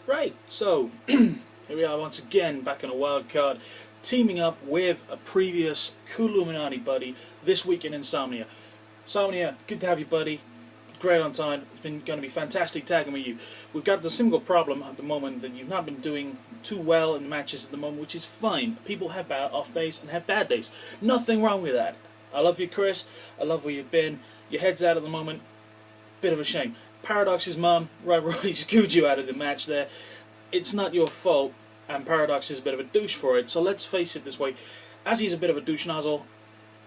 Right, so here we are once again back on a wild card, teaming up with a previous Illuminati buddy this week in Insomnia. Insomnia, good to have you, buddy. Great on time. It's been going to be fantastic tagging with you. We've got the single problem at the moment that you've not been doing too well in the matches at the moment, which is fine. People have off days and have bad days. Nothing wrong with that. I love you, Chris. I love where you've been. Your head's out at the moment. Bit of a shame. Paradox's mum really screwed you out of the match there. It's not your fault, and Paradox is a bit of a douche for it, so let's face it this way. As he's a bit of a douche nozzle,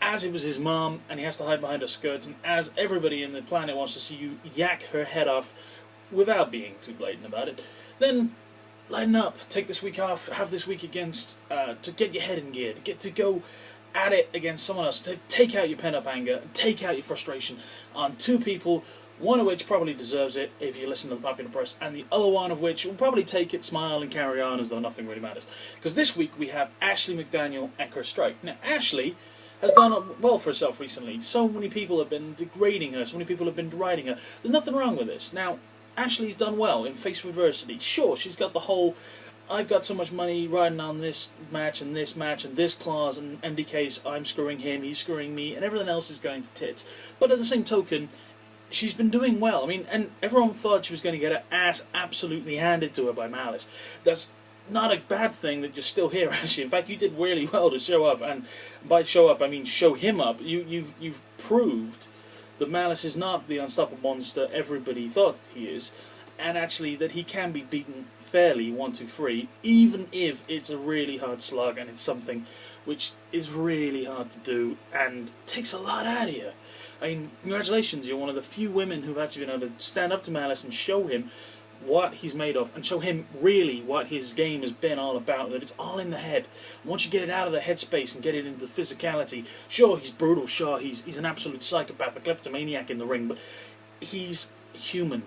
as it was his mum, and he has to hide behind her skirts, and as everybody in the planet wants to see you yak her head off without being too blatant about it, then lighten up, take this week off, have this week against, to get your head in gear, to get to go at it against someone else, to take out your pent-up anger, take out your frustration on two people, one of which probably deserves it if you listen to the popular press, and the other one of which will probably take it, smile, and carry on as though nothing really matters. Because this week we have Ashley McDaniel and Chris Strike. Now, Ashley has done well for herself recently. So many people have been degrading her, so many people have been deriding her. There's nothing wrong with this. Now, Ashley's done well in face of adversity. Sure, she's got the whole, I've got so much money riding on this match, and this clause, and MDK's I'm screwing him, he's screwing me, and everything else is going to tits. But at the same token, she's been doing well. I mean, and everyone thought she was going to get her ass absolutely handed to her by Malice. That's not a bad thing that you're still here, actually. In fact, you did really well to show up, and by show up, I mean show him up. You've proved that Malice is not the unstoppable monster everybody thought he is, and actually that he can be beaten fairly 1-2-3, even if it's a really hard slog and it's something which is really hard to do and takes a lot out of you. I mean, congratulations, you're one of the few women who've actually been able to stand up to Malice and show him what he's made of, and show him really what his game has been all about, that it's all in the head. Once you get it out of the headspace and get it into the physicality, sure, he's brutal, sure, he's an absolute psychopath, a kleptomaniac in the ring, but he's human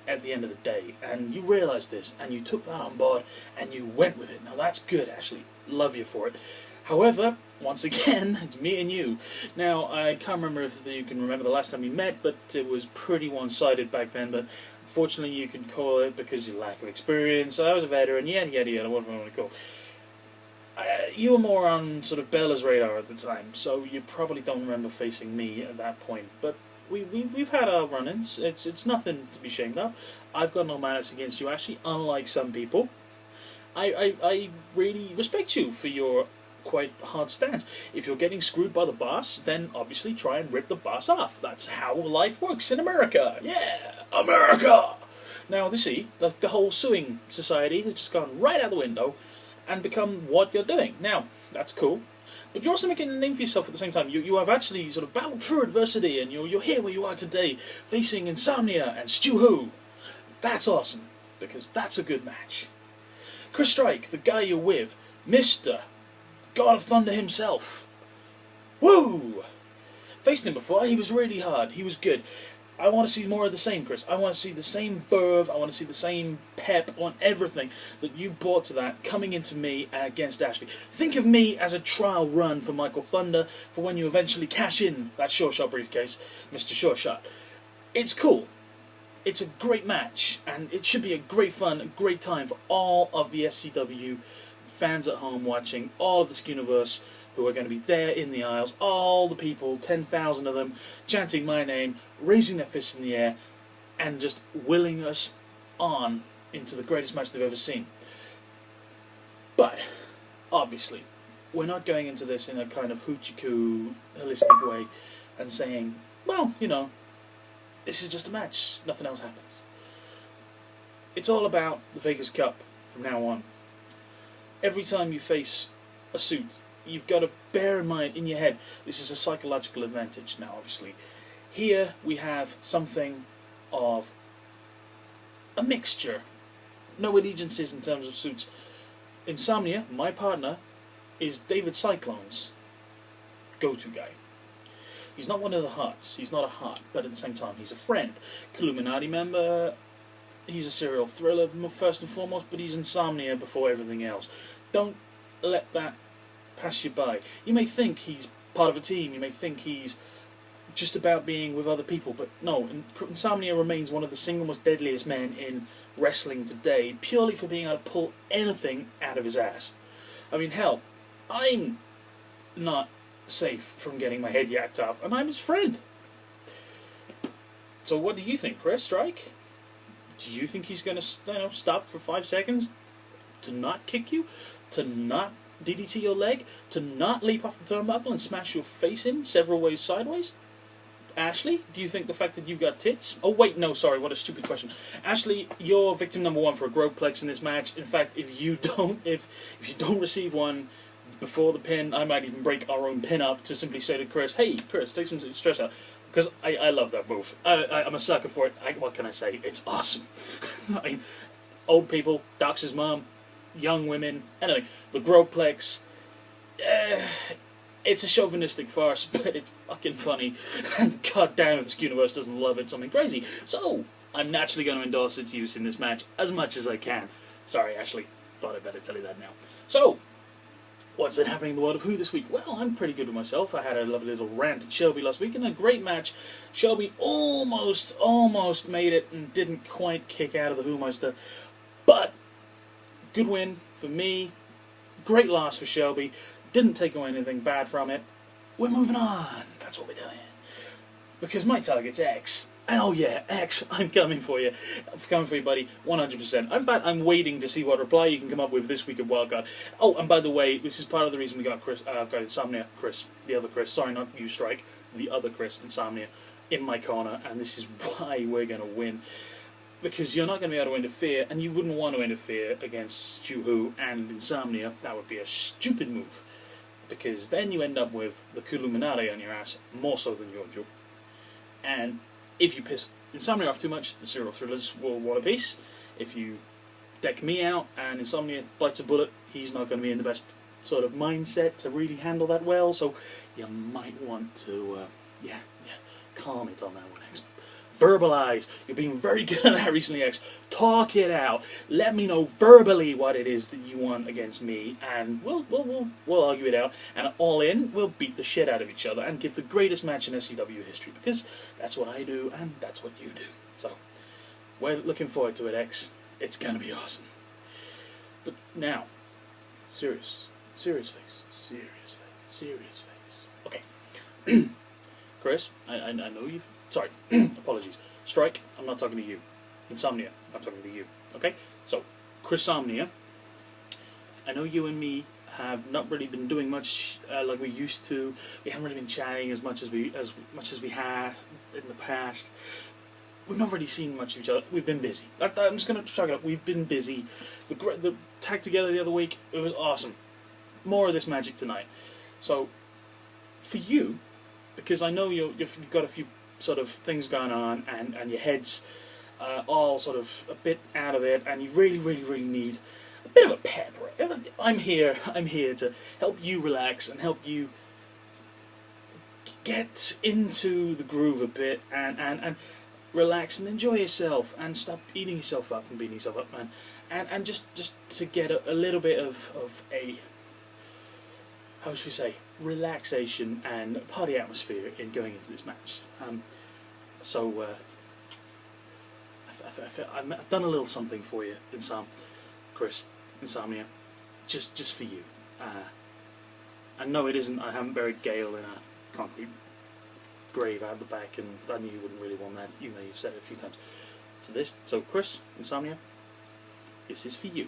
at the end of the day, and you realise this, and you took that on board, and you went with it. Now that's good, Ashley. Love you for it. However, once again, it's me and you. Now, I can't remember if you can remember the last time we met, but it was pretty one-sided back then, but fortunately you can call it because of your lack of experience. I was a veteran, yada yada yada, whatever I want to call it. You were more on sort of Bella's radar at the time, so you probably don't remember facing me at that point, but we've had our run-ins. It's nothing to be ashamed of. I've got no malice against you, Ashley, unlike some people. I really respect you for your quite hard stance. If you're getting screwed by the boss, then obviously try and rip the boss off. That's how life works in America. Yeah, America! Now, see, the whole suing society has just gone right out the window and become what you're doing. Now, that's cool. But you're also making a name for yourself at the same time. You have actually sort of battled through adversity, and you're here where you are today, facing Insomnia and Stu Who. That's awesome, because that's a good match. Chris Strike, the guy you're with, Mr. God of Thunder himself. Woo! Faced him before, he was really hard, he was good. I want to see more of the same, Chris. I want to see the same verve, I want to see the same pep, I want everything that you brought to that coming into me against Ashley. Think of me as a trial run for Michael Thunder for when you eventually cash in that Sure Shot briefcase, Mr. Sure Shot. It's cool. It's a great match, and it should be a great fun, a great time for all of the SCW fans at home watching, all of this universe who are going to be there in the aisles, all the people, 10,000 of them, chanting my name, raising their fists in the air, and just willing us on into the greatest match they've ever seen. But, obviously, we're not going into this in a kind of hoochie-coo, holistic way, and saying, well, you know, this is just a match, nothing else happens. It's all about the Vegas Cup from now on. Every time you face a suit, you've got to bear in mind, in your head, this is a psychological advantage. Now, obviously, here we have something of a mixture. No allegiances in terms of suits. Insomnia, my partner, is David Cyclone's go-to guy. He's not one of the hearts, he's not a heart, but at the same time, he's a friend. Illuminati member, he's a serial thriller first and foremost, but he's Insomnia before everything else. Don't let that pass you by. You may think he's part of a team, you may think he's just about being with other people, but no, Insomnia remains one of the single most deadliest men in wrestling today, purely for being able to pull anything out of his ass. I mean, hell, I'm not safe from getting my head yacked off, and I'm his friend. So what do you think, Chris? Strike? Do you think he's going to, stop for 5 seconds to not kick you, to not DDT your leg, to not leap off the turnbuckle and smash your face in several ways sideways? Ashley, do you think the fact that you've got tits... Oh, wait, no, sorry, what a stupid question. Ashley, you're victim number 1 for a growthplex in this match. In fact, if you don't receive one before the pin, I might even break our own pin up to simply say to Chris, hey, Chris, take some stress out. Because I love that move. I'm a sucker for it. What can I say? It's awesome. I mean, old people, Doc's mom, young women, anyway, the growthplex... it's a chauvinistic farce, but it's fucking funny. And goddamn if the Skewniverse doesn't love it, something crazy. So, I'm naturally going to endorse its use in this match as much as I can. Sorry, Ashley. Thought I'd better tell you that now. So, what's been happening in the world of Who this week? Well, I'm pretty good with myself. I had a lovely little rant at Shelby last week, and a great match. Shelby almost made it and didn't quite kick out of the Who-meister. But, good win for me. Great loss for Shelby. Didn't take away anything bad from it. We're moving on. That's what we're doing. Because my target's X. And oh yeah, X, I'm coming for you. I'm coming for you, buddy, 100%. In fact, I'm waiting to see what reply you can come up with this week at Wildcard. Oh, and by the way, this is part of the reason we got got Insomnia, Chris, the other Chris, sorry, not you, Strike, the other Chris, Insomnia, in my corner, and this is why we're going to win. Because you're not going to be able to interfere, and you wouldn't want to interfere against Stu Who and Insomnia. That would be a stupid move. Because then you end up with the Kuluminati on your ass, more so than Giorgio. And if you piss Insomnia off too much, the serial thrillers will want a piece. If you deck me out and Insomnia bites a bullet, he's not going to be in the best sort of mindset to really handle that well, so you might want to, calm it on that one, X. Verbalize. You're being very good at that recently, X. Talk it out. Let me know verbally what it is that you want against me, and we'll argue it out. And all in, we'll beat the shit out of each other and give the greatest match in SCW history, because that's what I do and that's what you do. So we're looking forward to it, X. It's gonna be awesome. But now, serious face. Okay, Chris, I know you've. Sorry, apologies. Strike, I'm not talking to you. Insomnia, I'm talking to you. Okay? So, Chrisomnia, I know you and me have not really been doing much like we used to. We haven't really been chatting as much as we have in the past. We've not really seen much of each other. We've been busy. I'm just going to chalk it up. We've been busy. The tag together the other week, it was awesome. More of this magic tonight. So, for you, because I know you've got a few sort of things going on, and your head's all sort of a bit out of it, and you really need a bit of a pep. I'm here to help you relax and help you get into the groove a bit, and relax and enjoy yourself, and stop eating yourself up and beating yourself up, man, and just to get a little bit of a, how should we say, relaxation and party atmosphere in going into this match. So I've done a little something for you, Chris, Insomnia, just for you. And no, it isn't. I haven't buried Gale in a concrete grave out the back, and I knew you wouldn't really want that, even though you've said it a few times. So Chris, Insomnia, this is for you.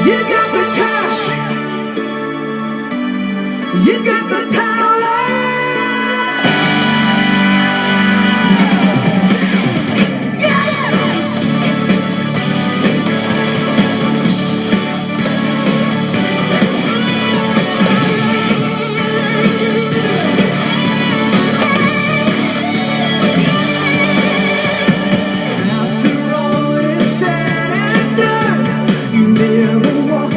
You got the touch, you got the power. After all is said and done, you never walk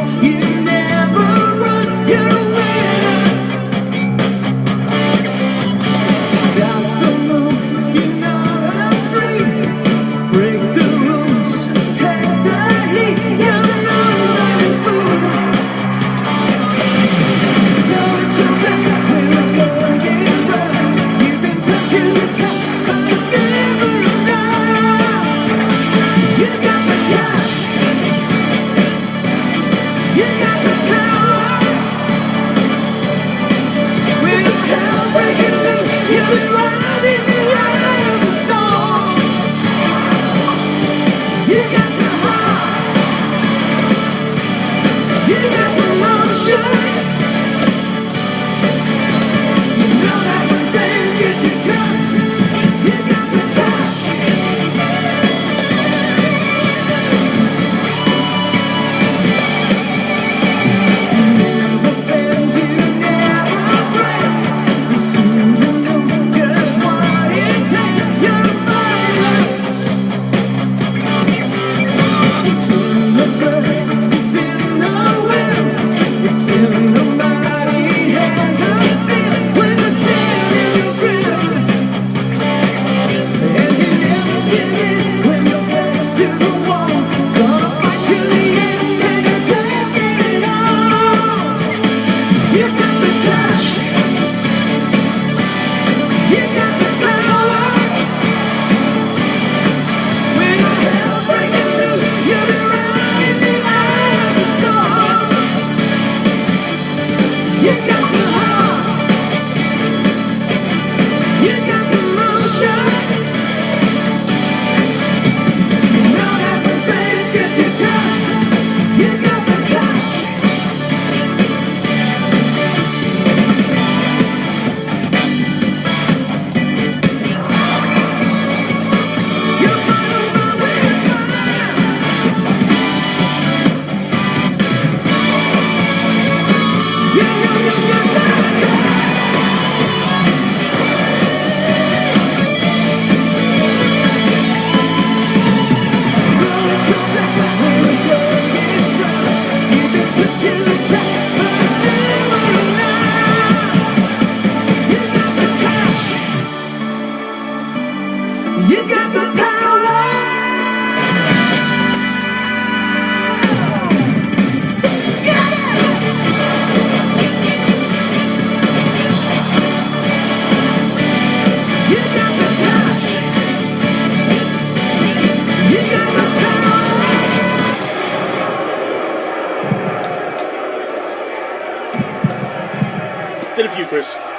Chris.